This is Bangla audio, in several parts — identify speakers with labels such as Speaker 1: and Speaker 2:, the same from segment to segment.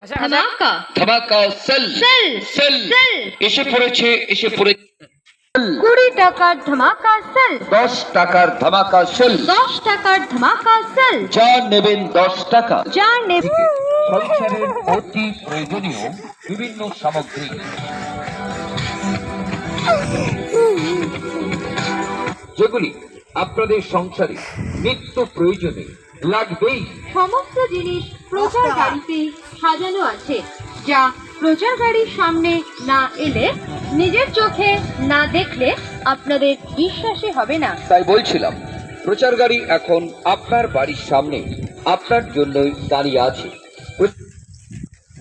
Speaker 1: ধামাকা
Speaker 2: ধামাকা সেল
Speaker 1: সেল
Speaker 2: সেল
Speaker 1: সেল
Speaker 2: এসে পড়েছে
Speaker 1: 20 টাকার ধামাকা সেল
Speaker 2: 10 টাকার ধামাকা সেল
Speaker 1: 10 টাকার ধামাকা সেল
Speaker 2: যা নেবেন 10 টাকা
Speaker 1: যা নেবে
Speaker 2: সংসারের অতি প্রয়োজনীয় বিভিন্ন সামগ্রী যেগুলি আপনাদের সংসারে নিত্য প্রয়োজনে লাগবেই।
Speaker 1: সমস্ত জিনিস প্রচার গাড়িতে সাজানো আছে, যা প্রচার গাড়ির সামনে না এলে, নিজের চোখে না দেখলে আপনাদের বিশ্বাসই হবে না।
Speaker 2: তাই বলছিলাম, প্রচার গাড়ি এখন আপনার বাড়ির সামনে আপনার জন্যই দাঁড়িয়ে আছে।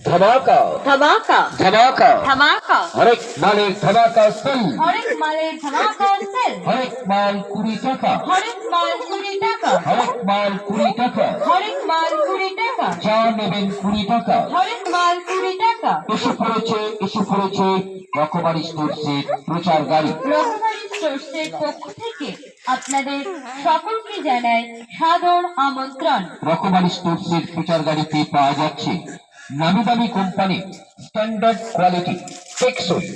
Speaker 2: ধামাকা
Speaker 1: ধামাকা
Speaker 2: ধামাকা
Speaker 1: ধামাকা
Speaker 2: হরেক মালের ধামাকা সেল
Speaker 1: হরেক মালের ধামাকা সেল
Speaker 2: হরেক মাল 20 টাকা
Speaker 1: হরেক মাল 20 টাকা
Speaker 2: হরেক মাল 20 টাকা
Speaker 1: হরেক মাল 20 টাকা
Speaker 2: যা নেবেন 20 টাকা
Speaker 1: হরেক মাল 20 টাকা।
Speaker 2: এসে পড়েছে রকমারি স্টোরসের প্রচার গাড়ি।
Speaker 1: রকমারি স্টোরসের পক্ষ থেকে আপনাদের সকলকে জানাই সাদর আমন্ত্রণ।
Speaker 2: রকমারি স্টোরসের প্রচার গাড়িতে পাওয়া যাচ্ছে নামি দামি কোম্পানি, স্ট্যান্ডার্ড কোয়ালিটি, টেকসই